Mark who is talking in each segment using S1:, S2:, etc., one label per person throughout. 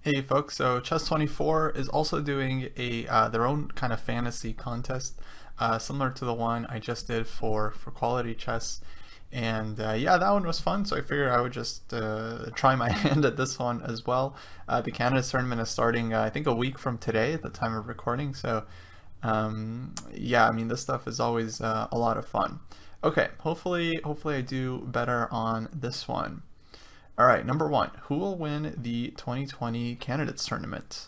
S1: Hey folks, so Chess24 is also doing a their own kind of fantasy contest, similar to the one I just did for Quality Chess, and yeah, that one was fun. So I figured I would just try my hand at this one as well. The Candidates tournament is starting, I think, a week from today at the time of recording. So yeah, I mean, this stuff is always a lot of fun. Okay, hopefully I do better on this one. All right, number one, who will win the 2020 Candidates Tournament?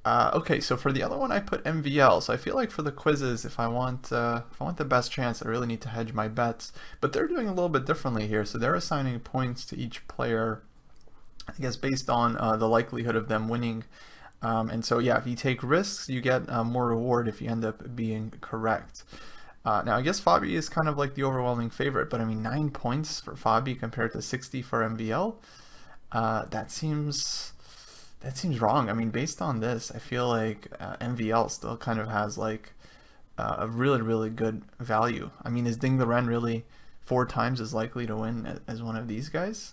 S1: Okay, so for the other one, I put MVL. So I feel like for the quizzes, if I want the best chance, I really need to hedge my bets. But they're doing a little bit differently here. So they're assigning points to each player, I guess, based on the likelihood of them winning. And so yeah, if you take risks, you get more reward if you end up being correct. Now I guess Fabi is kind of like the overwhelming favorite, but I mean 9 points for Fabi compared to 60 for MVL. That seems wrong. I mean, based on this, I feel like MVL still kind of has like a really good value. I mean, is Ding Liren really 4 times as likely to win as one of these guys?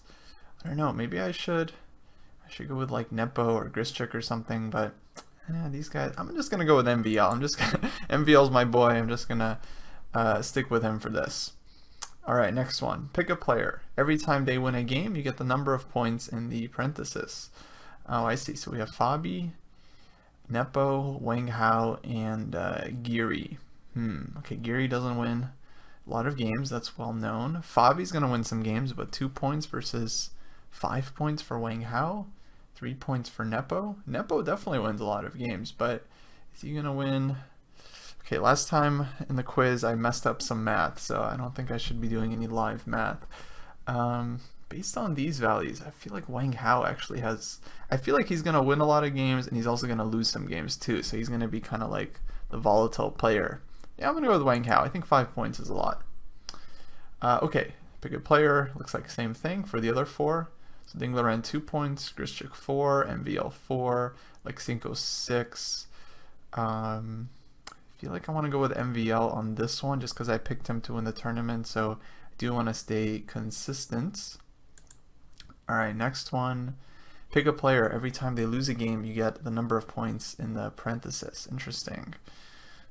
S1: I don't know. Maybe I should go with like Nepo or Grischuk or something, but these guys, I'm just gonna go with MVL. MVL's my boy. I'm just gonna stick with him for this. All right, next one. Pick a player. Every time they win a game, you get the number of points in the parenthesis. Oh, I see. So we have Fabi, Nepo, Wang Hao, and Giri. Okay, Giri doesn't win a lot of games. That's well known. Fabi's gonna win some games, but 2 points versus 5 points for Wang Hao. 3 points for Nepo. Nepo definitely wins a lot of games, but is he gonna win? Okay, last time in the quiz I messed up some math, so I don't think I should be doing any live math. Based on these values, I feel like Wang Hao actually has, I feel like he's gonna win a lot of games and he's also gonna lose some games too, so he's gonna be kind of like the volatile player. Yeah, I'm gonna go with Wang Hao. I think 5 points is a lot. Okay, pick a player. Looks like the same thing for the other 4. So Ding Liren 2 points, Grischuk 4, MVL 4, Lexenko 6. I feel like I want to go with MVL on this one just because I picked him to win the tournament, so I do want to stay consistent. All right, next one. Pick a player. Every time they lose a game, you get the number of points in the parenthesis. Interesting.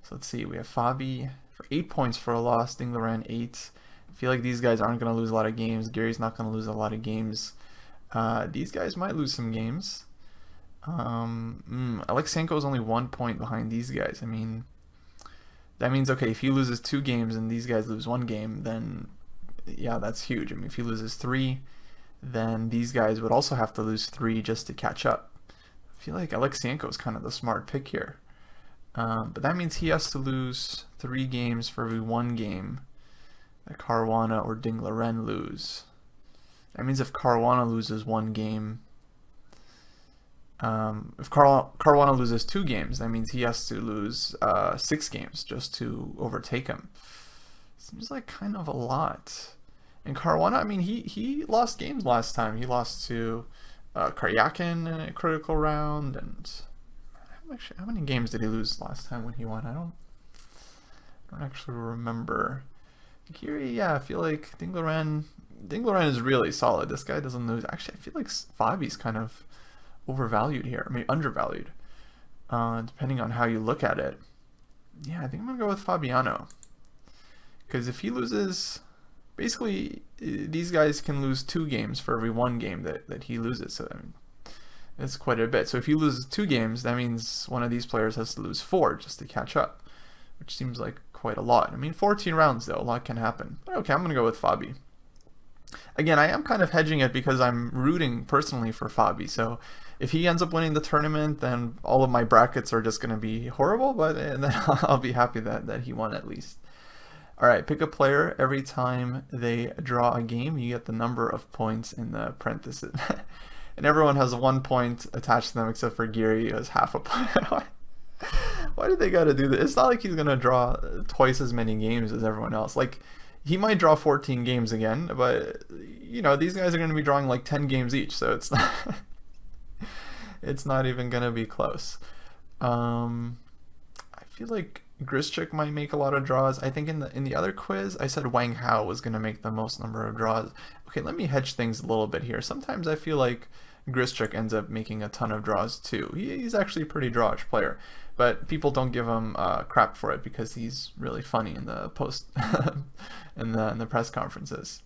S1: So let's see. We have Fabi for 8 points for a loss, Ding Liren 8. I feel like these guys aren't going to lose a lot of games. Gary's not going to lose a lot of games. These guys might lose some games. Alexenko is only 1 point behind these guys. I mean, that means, okay, if he loses 2 games and these guys lose 1 game, then yeah, that's huge. I mean, if he loses 3, then these guys would also have to lose 3 just to catch up. I feel like Alexenko is kind of the smart pick here. But that means he has to lose 3 games for every 1 game that Caruana or Ding Liren lose. That means if Caruana loses 1 game, if Caruana loses 2 games, that means he has to lose 6 games just to overtake him. Seems like kind of a lot. And Caruana, I mean, he lost games last time. He lost to Karyakin in a critical round, and how many games did he lose last time when he won? I don't actually remember. Giri, yeah, I feel like Ding Liren is really solid. This guy doesn't lose. Actually, I feel like Fabi's kind of overvalued here. I mean, undervalued, depending on how you look at it. Yeah, I think I'm gonna go with Fabiano, because if he loses, basically these guys can lose 2 games for every 1 game that he loses. So I mean, it's quite a bit. So if he loses 2 games, that means one of these players has to lose 4 just to catch up, which seems like quite a lot. I mean, 14 rounds though, a lot can happen. But okay, I'm gonna go with Fabi. Again, I am kind of hedging it because I'm rooting personally for Fabi. So if he ends up winning the tournament, then all of my brackets are just going to be horrible, but then I'll be happy that he won at least. All right, pick a player. Every time they draw a game, you get the number of points in the parentheses. And everyone has 1 point attached to them except for Giri, who has half a point. Why did they got to do this? It's not like he's going to draw twice as many games as everyone else. Like, he might draw 14 games again, but you know, these guys are going to be drawing like 10 games each, so it's not it's not even going to be close. I feel like Grischuk might make a lot of draws. I think in the other quiz I said Wang Hao was going to make the most number of draws. Okay, let me hedge things a little bit here. Sometimes I feel like Grischuk ends up making a ton of draws too. He's actually a pretty drawish player, but people don't give him crap for it because he's really funny in the post in the press conferences.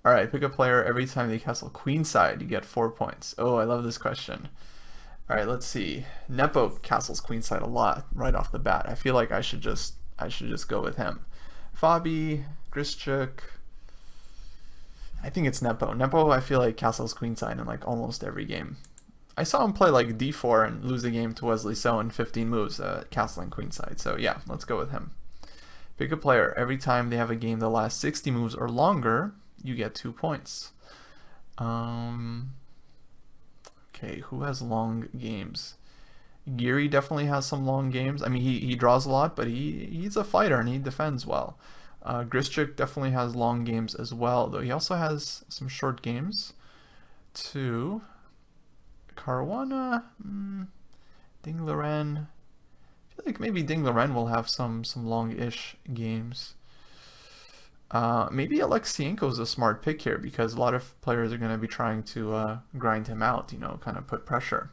S1: All right, pick a player every time they castle queenside, you get 4 points. Oh, I love this question. All right, let's see. Nepo castles queenside a lot right off the bat. I feel like I should just go with him. Fabi, Grischuk. I think it's Nepo. Nepo, I feel like castles queenside in like almost every game. I saw him play like d4 and lose the game to Wesley So in 15 moves, castling queenside. So yeah, let's go with him. Pick a player. Every time they have a game that lasts 60 moves or longer, you get 2 points. Okay, who has long games? Geary definitely has some long games. I mean, he draws a lot, but he's a fighter and he defends well. Grischuk definitely has long games as well, though he also has some short games too. Caruana, Ding Liren. I feel like maybe Ding Liren will have some long-ish games. Maybe Alexienko is a smart pick here because a lot of players are going to be trying to grind him out, you know, kind of put pressure.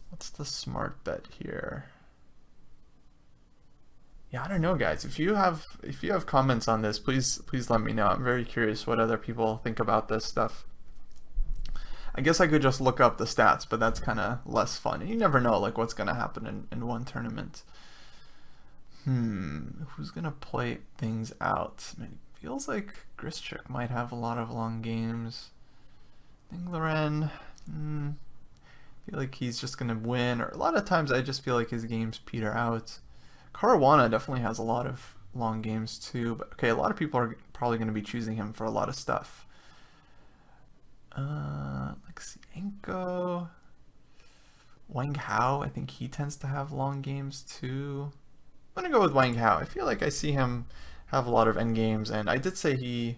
S1: What's the smart bet here? Yeah, I don't know, guys. If you have comments on this, please let me know. I'm very curious what other people think about this stuff. I guess I could just look up the stats, but that's kind of less fun. You never know like what's going to happen in one tournament. Who's going to play things out? I mean, it feels like Grischuk might have a lot of long games. Ding Liren, I feel like he's just going to win. Or a lot of times I just feel like his games peter out. Caruana definitely has a lot of long games too, but okay, a lot of people are probably going to be choosing him for a lot of stuff. Alexienko, Wang Hao, I think he tends to have long games too. I'm going to go with Wang Hao. I feel like I see him have a lot of end games, and I did say he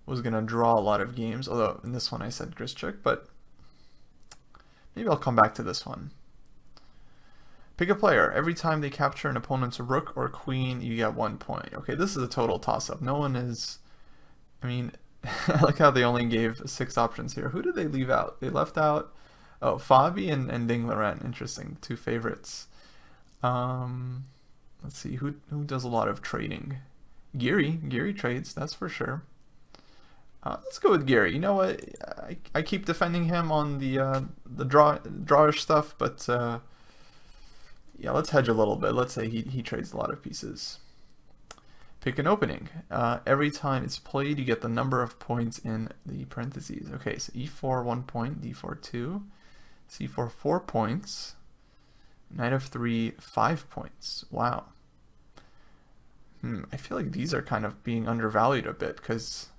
S1: was going to draw a lot of games, although in this one I said Grischuk, but maybe I'll come back to this one. Pick a player. Every time they capture an opponent's rook or queen, you get 1 point. Okay, this is a total toss-up. No one is... I mean, I like how they only gave 6 options here. Who did they leave out? They left out... Oh, Fabi and Ding Liren. Interesting. 2 favorites. Let's see. Who does a lot of trading? Geary. Geary trades, that's for sure. Let's go with Geary. You know what? I keep defending him on the drawish stuff, but... yeah, let's hedge a little bit. Let's say he trades a lot of pieces. Pick an opening. Every time it's played, you get the number of points in the parentheses. Okay, so e4 1 point, d4 2, c4 4 points, knight of 3 5 points. Wow. I feel like these are kind of being undervalued a bit because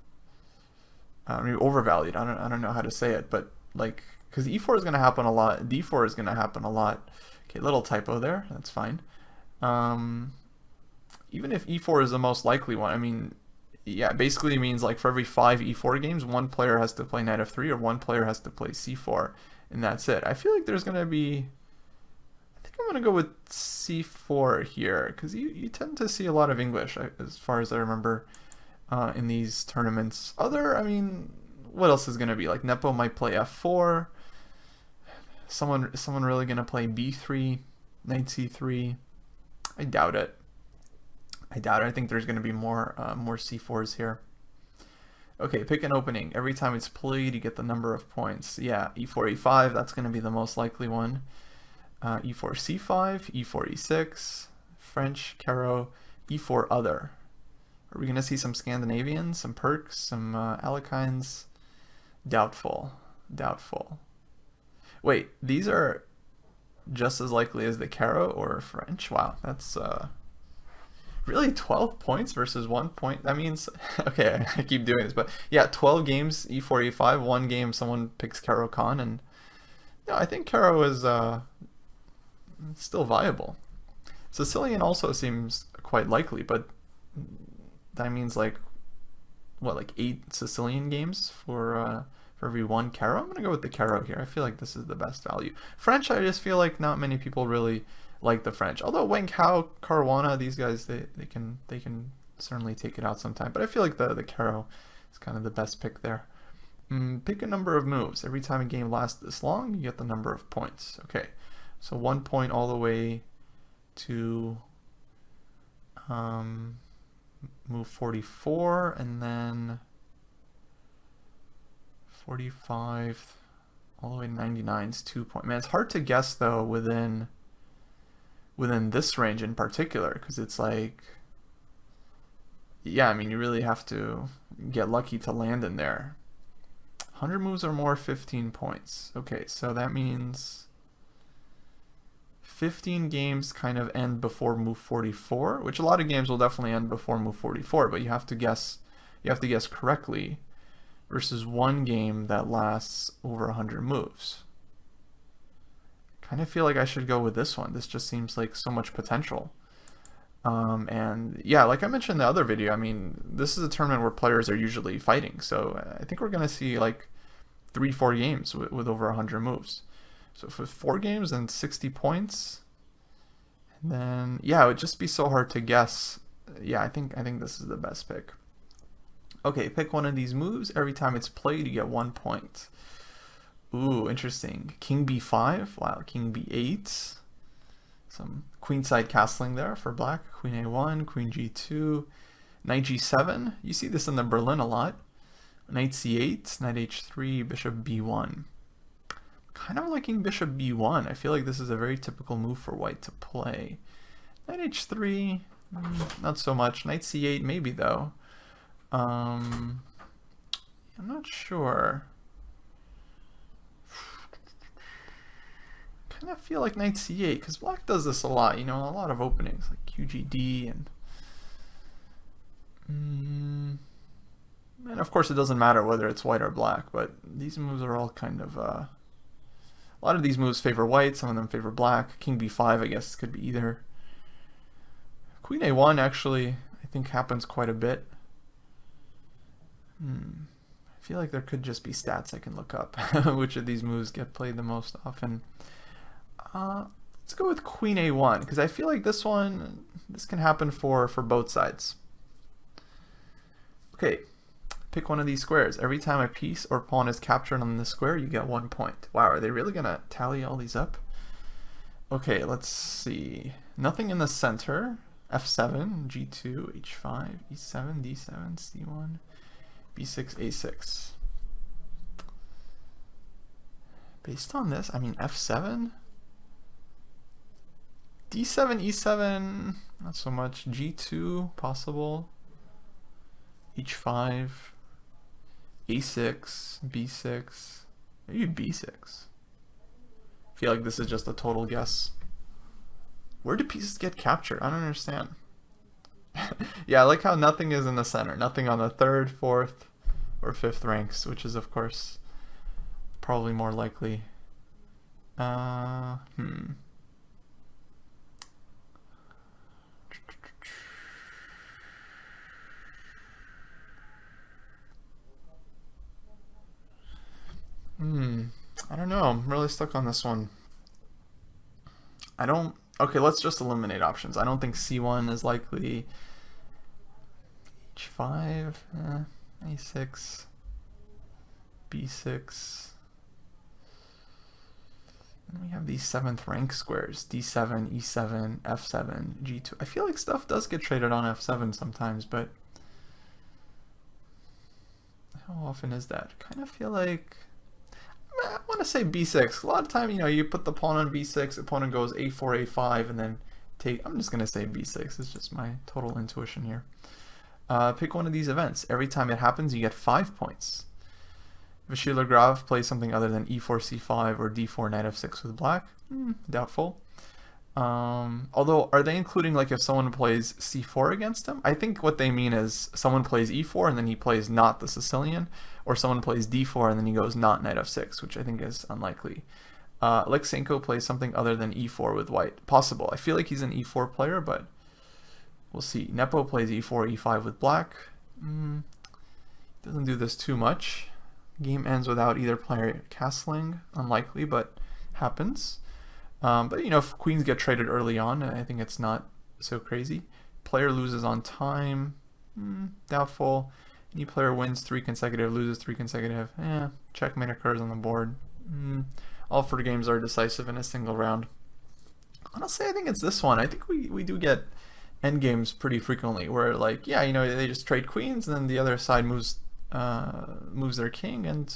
S1: I mean overvalued. I don't know how to say it, but like because e4 is going to happen a lot, d4 is going to happen a lot. Okay, little typo there, that's fine. Even if e4 is the most likely one, I mean, yeah, basically it means like for every 5 e4 games, 1 player has to play knight of 3 or 1 player has to play c4, and that's it. I feel like there's going to be, I think I'm going to go with c4 here, because you tend to see a lot of English, as far as I remember, in these tournaments. I mean, what else is going to be? Like Nepo might play f4, someone really gonna play b3, knight c3. I doubt it. I think there's gonna be more c4s here. Okay, pick an opening. Every time it's played, you get the number of points. Yeah, e4 e5. That's gonna be the most likely one. E4 c5, e4 e6, French, Caro, e4 other. Are we gonna see some Scandinavians, some Perks, some Alekines? Doubtful. Wait, these are just as likely as the Caro or French? Wow, that's really 12 points versus 1 point. That means, okay, I keep doing this, but yeah, 12 games, e4, e5, 1 game someone picks Caro Kann, and no, I think Caro is still viable. Sicilian also seems quite likely, but that means like, what, like 8 Sicilian games for every 1 Caro? I'm going to go with the Caro here. I feel like this is the best value. French, I just feel like not many people really like the French. Although Wang Hao, Caruana, these guys, they can certainly take it out sometime. But I feel like the Caro It's kind of the best pick there. Pick a number of moves. Every time a game lasts this long, you get the number of points. Okay, so 1 point all the way to move 44, and then 45 all the way to 99 is 2 points. Man, it's hard to guess though within this range in particular, because it's like, yeah, I mean, you really have to get lucky to land in there. 100 moves or more, 15 points. Okay, so that means 15 games kind of end before move 44, which a lot of games will definitely end before move 44, but you have to guess correctly, versus one game that lasts over 100 moves. Kind of feel like I should go with this one. This just seems like so much potential. And yeah, like I mentioned in the other video, I mean, this is a tournament where players are usually fighting, so I think we're going to see like 3-4 games with over 100 moves. So for 4 games and 60 points, and then yeah, it would just be so hard to guess. Yeah, I think this is the best pick. Okay, pick one of these moves. Every time it's played, you get 1 point. Ooh, interesting. King b5. Wow, king b8. Some queenside castling there for black. Queen a1, queen g2, knight g7. You see this in the Berlin a lot. Knight c8, knight h3, bishop b1. Kind of liking bishop b1. I feel like this is a very typical move for white to play. Knight h3, not so much. Knight c8, maybe though. I'm not sure. Kind of feel like knight c8, because black does this a lot, you know, a lot of openings, like qgd, and of course it doesn't matter whether it's white or black, but these moves are all kind of, a lot of these moves favor white, some of them favor black. King b5, I guess, could be either. Queen a1 actually, I think, happens quite a bit. I feel like there could just be stats I can look up, which of these moves get played the most often. Let's go with queen a1, because I feel like this can happen for both sides. Okay, pick one of these squares. Every time a piece or pawn is captured on this square, you get 1 point. Wow, are they really gonna tally all these up? Okay, let's see. Nothing in the center. f7, g2, h5, e7, d7, c1, b6, a6. Based on this, I mean, f7, d7, e7, not so much. G2, possible. h5, a6, b6, maybe b6. I feel like this is just a total guess. Where do pieces get captured? I don't understand. Yeah, I like how nothing is in the center. Nothing on the 3rd, 4th, or 5th ranks, which is, of course, probably more likely. I don't know. I'm really stuck on this one. Okay, let's just eliminate options. I don't think c1 is likely. h5, a6, b6. And we have these 7th rank squares, d7, e7, f7, g2. I feel like stuff does get traded on f7 sometimes, but how often is that? Kind of feel like, I want to say b6. A lot of time, you know, you put the pawn on b6, opponent goes a4, a5, and then I'm just going to say b6. It's just my total intuition here. Pick one of these events. Every time it happens, you get 5 points. Vishila Graf plays something other than e4, c5, or d4, knight f6 with black. Doubtful. Although, are they including, like, if someone plays c4 against him? I think what they mean is someone plays e4 and then he plays not the Sicilian, or someone plays d4 and then he goes not knight f6, which I think is unlikely. Aleksenko plays something other than e4 with white. Possible. I feel like he's an e4 player, but we'll see. Nepo plays e4, e5 with black. Doesn't do this too much. Game ends without either player castling. Unlikely, but happens. But you know, if queens get traded early on, I think it's not so crazy. Player loses on time. Doubtful. Any player wins 3 consecutive, loses 3 consecutive. Checkmate occurs on the board. All 4 games are decisive in a single round. Honestly, I think it's this one. I think we do get endgames pretty frequently where, like, yeah, you know, they just trade queens and then the other side moves their king and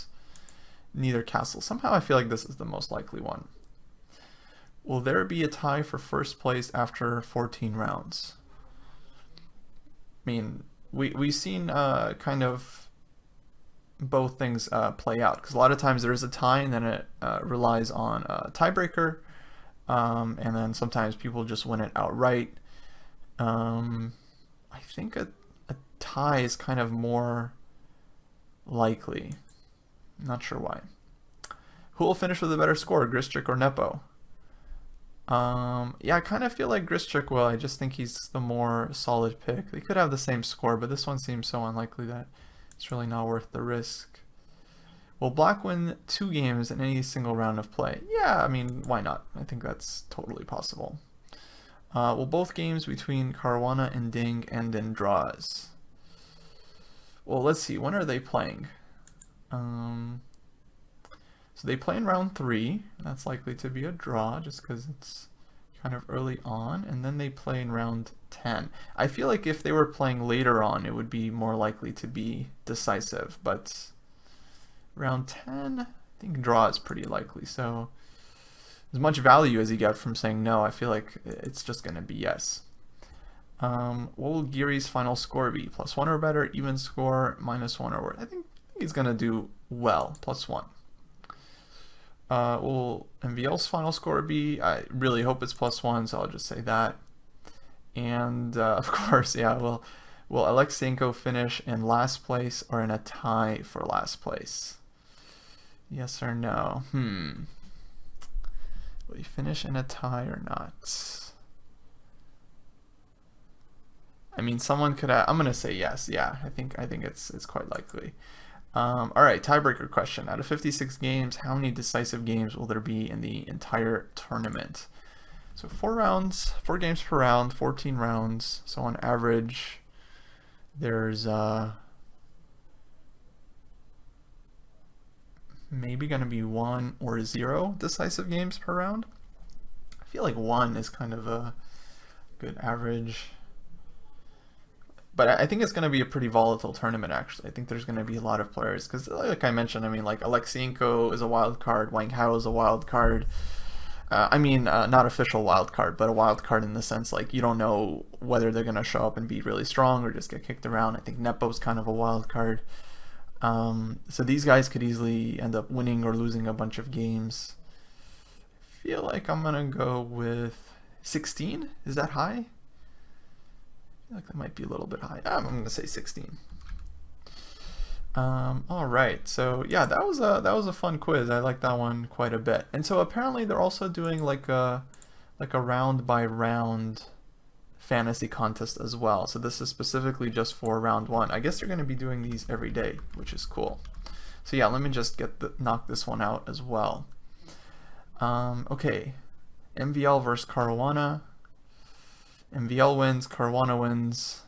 S1: neither castle. Somehow I feel like this is the most likely one. Will there be a tie for first place after 14 rounds? I mean, we've seen kind of both things play out, because a lot of times there is a tie and then it relies on a tiebreaker, and then sometimes people just win it outright. I think a tie is kind of more likely. I'm not sure why. Who will finish with a better score, Grischuk or Nepo? Yeah, I kind of feel like Grischuk will. I just think he's the more solid pick. They could have the same score, but this one seems so unlikely that it's really not worth the risk. Will Black win 2 games in any single round of play? Yeah, I mean, why not? I think that's totally possible. Will both games between Caruana and Ding end in draws? Well, let's see. When are they playing? So they play in round 3. That's likely to be a draw just because it's kind of early on. And then they play in round 10. I feel like if they were playing later on, it would be more likely to be decisive. But round 10, I think draw is pretty likely. So as much value as you get from saying no, I feel like it's just going to be yes. What will Giri's final score be? +1 or better, even score, -1 or worse? I think he's going to do well, +1. Will MVL's final score be? I really hope it's +1, so I'll just say that. And of course, yeah, will Alexyenko finish in last place or in a tie for last place? Yes or no? Will he finish in a tie or not? I mean, someone could. I'm gonna say yes. Yeah, I think it's quite likely. All right, tiebreaker question. Out of 56 games, how many decisive games will there be in the entire tournament? So 4 rounds, 4 games per round, 14 rounds. So on average, there's maybe going to be 1 or 0 decisive games per round. I feel like 1 is kind of a good average. But I think it's going to be a pretty volatile tournament, actually. I think there's going to be a lot of players. Because, like I mentioned, I mean, like, Alexyenko is a wild card. Wang Hao is a wild card. I mean, not official wild card, but a wild card in the sense, like, you don't know whether they're going to show up and be really strong or just get kicked around. I think Nepo's kind of a wild card. So these guys could easily end up winning or losing a bunch of games. I feel like I'm going to go with 16. Is that high? Like that might be a little bit high. I'm going to say 16. All right, so yeah, that was a fun quiz. I like that one quite a bit. And so apparently they're also doing like a round by round fantasy contest as well. So this is specifically just for round 1. I guess they're going to be doing these every day, which is cool. So yeah, let me just knock this one out as well. Okay, MVL versus Caruana. MVL wins, Caruana wins.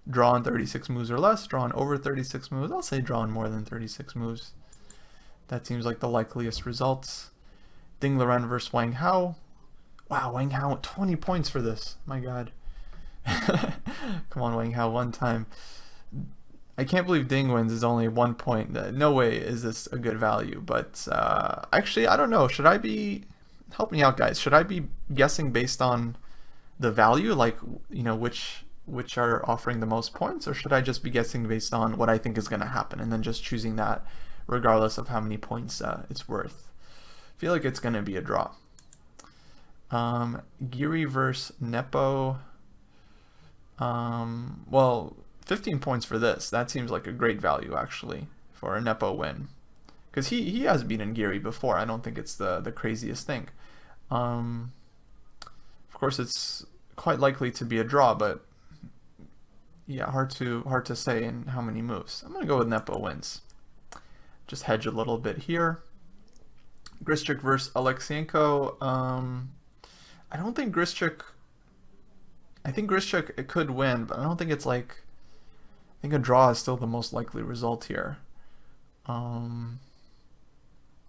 S1: Draw in 36 moves or less, draw in over 36 moves. I'll say draw in more than 36 moves. That seems like the likeliest results. Ding Liren versus Wang Hao. Wow, Wang Hao, 20 points for this. My God. Come on, Wang Hao, one time. I can't believe Ding wins is only 1 point. No way is this a good value. But actually, I don't know. Should I be... Help me out, guys. Should I be guessing based on the value? Like, you know, which are offering the most points, or should I just be guessing based on what I think is going to happen and then just choosing that regardless of how many points it's worth? I feel like it's going to be a draw. Giri versus Nepo. Well, 15 points for this. That seems like a great value, actually, for a Nepo win. Because he has beaten Giri before. I don't think it's the craziest thing. Of course, it's quite likely to be a draw, but yeah, hard to say in how many moves. I'm going to go with Nepo wins. Just hedge a little bit here. Grischuk versus Alexyenko. I don't think Grischuk... I think Grischuk could win, but I don't think it's like I think a draw is still the most likely result here.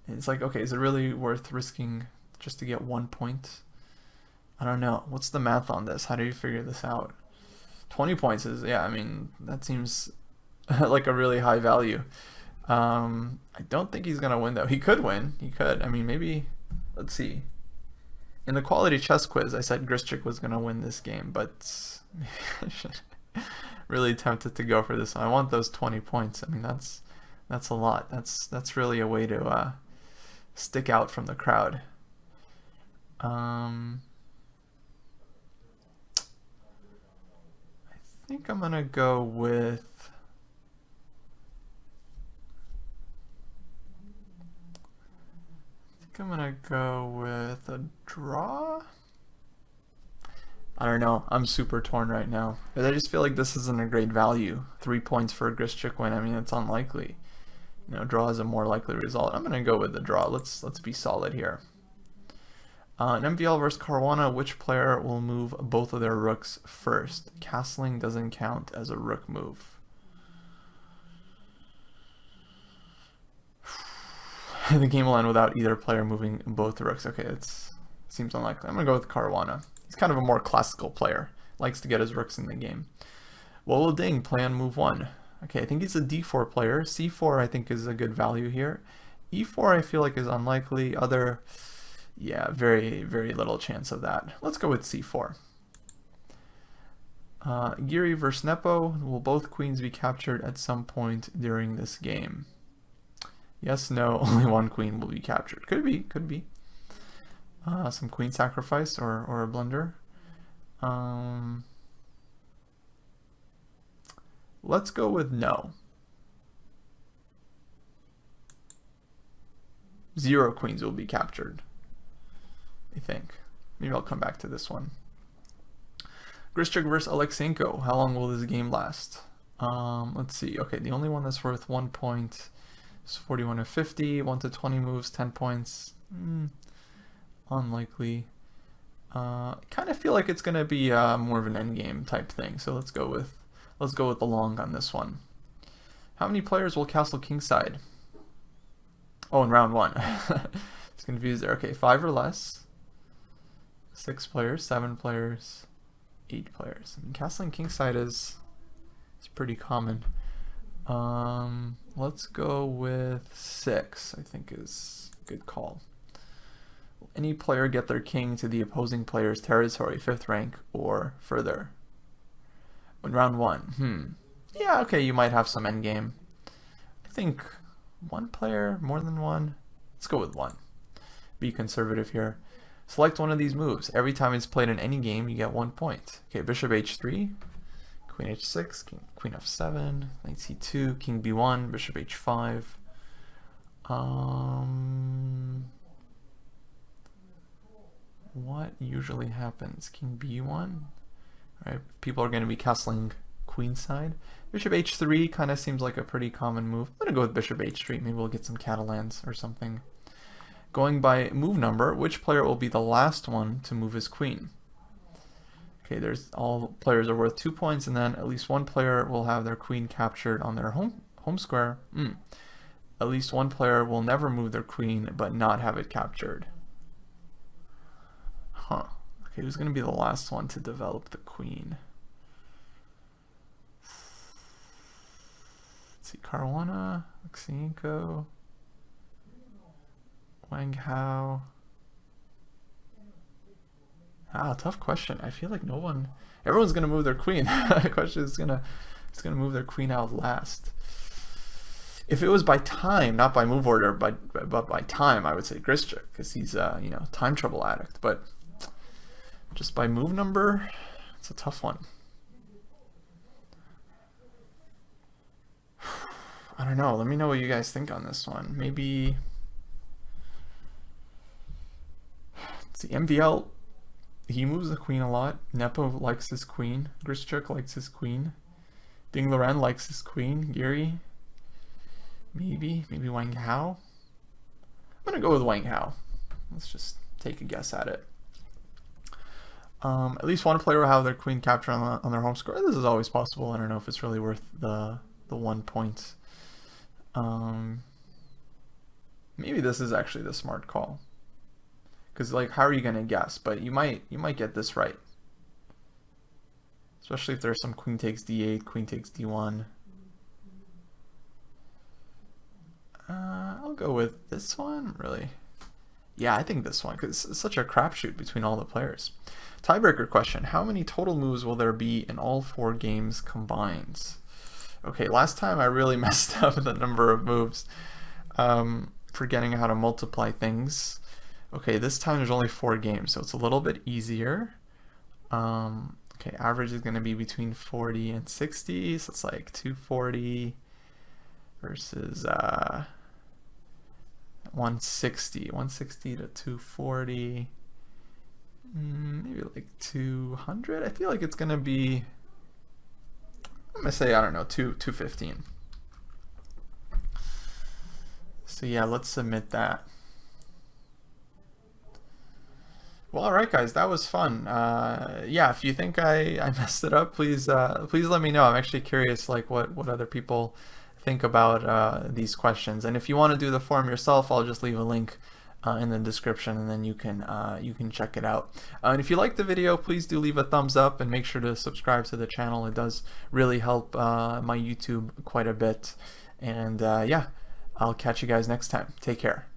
S1: It's like, okay, is it really worth risking just to get 1 point? I don't know. What's the math on this? How do you figure this out? 20 points is, yeah, I mean, that seems like a really high value. I don't think he's going to win, though. He could win. He could. I mean, maybe, let's see. In the quality chess quiz, I said Grischuk was going to win this game, but really tempted to go for this one. I want those 20 points. I mean, that's a lot. That's really a way to stick out from the crowd. I think I'm gonna go with a draw. I don't know. I'm super torn right now. But I just feel like this isn't a great value. 3 points for a Grischuk win. I mean, it's unlikely. You know, draw is a more likely result. I'm gonna go with the draw. Let's be solid here. In MVL versus Caruana, which player will move both of their rooks first? Castling doesn't count as a rook move. The game will end without either player moving both the rooks. Okay, it seems unlikely. I'm gonna go with Caruana. He's kind of a more classical player. Likes to get his rooks in the game. What will Ding play on move 1? Okay, I think he's a d4 player. c4 I think is a good value here. e4 I feel like is unlikely. Yeah, very, very little chance of that. Let's go with c4. Giri versus Nepo. Will both queens be captured at some point during this game? Yes, no, only one queen will be captured. Could be, could be. Some queen sacrifice or a blunder. Let's go with no. 0 queens will be captured, I think. Maybe I'll come back to this one. Grischuk versus Alexenko. How long will this game last? Let's see. Okay, the only one that's worth 1 point is 41 to 50. 1 to 20 moves, 10 points. Unlikely. Kind of feel like it's gonna be more of an endgame type thing. So let's go with the long on this one. How many players will castle kingside? Oh, in round 1. It's confused there. Okay, 5 or less. 6 players, 7 players, 8 players. I mean, castling kingside is pretty common. Let's go with 6. I think is a good call. Will any player get their king to the opposing player's territory, 5th rank or further? In round 1, yeah, okay, you might have some endgame. I think 1 player, more than 1. Let's go with 1. Be conservative here. Select one of these moves. Every time it's played in any game, you get 1 point. Okay, bishop h3, queen h6, queen f7, knight c2, king b1, bishop h5. What usually happens? King b1. Right, people are going to be castling queenside. Bishop h3 kind of seems like a pretty common move. I'm going to go with bishop h3. Maybe we'll get some Catalans or something. Going by move number, which player will be the last one to move his queen? Okay, all players are worth 2 points, and then at least 1 player will have their queen captured on their home square. At least 1 player will never move their queen but not have it captured. Huh. Okay, who's going to be the last one to develop the queen? Let's see, Caruana, Alexenko, Wang Hao. Tough question. I feel like everyone's going to move their queen. The question is going to move their queen out last. If it was by time, not by move order, but by time, I would say Grischuk, because he's time trouble addict. But just by move number, it's a tough one. I don't know. Let me know what you guys think on this one. Maybe, let's see, MVL, he moves the queen a lot. Nepo likes his queen. Grischuk likes his queen. Ding Loren likes his queen. Giri, maybe Wang Hao. I'm gonna go with Wang Hao. Let's just take a guess at it. At least one player will have their queen captured on their home square. This is always possible. I don't know if it's really worth the 1 point. Maybe this is actually the smart call, because like, how are you gonna guess? But you might get this right, especially if there's some queen takes d8, queen takes d1. I'll go with this one, really. Yeah, I think this one, because it's such a crapshoot between all the players. Tiebreaker question: how many total moves will there be in all 4 games combined? Okay, last time I really messed up the number of moves, forgetting how to multiply things. Okay, this time there's only 4 games, so it's a little bit easier. Okay, average is going to be between 40 and 60, so it's like 240 versus 160 to 240, maybe like 200. I feel like it's gonna be, I'm gonna say, I don't know, 215. So yeah, let's submit that. Well, all right, guys, that was fun. Yeah, if you think I messed it up, please let me know. I'm actually curious, like, what other people think about these questions. And if you want to do the form yourself, I'll just leave a link in the description, and then you can check it out. And if you like the video, please do leave a thumbs up and make sure to subscribe to the channel. It does really help my YouTube quite a bit. And yeah, I'll catch you guys next time. Take care.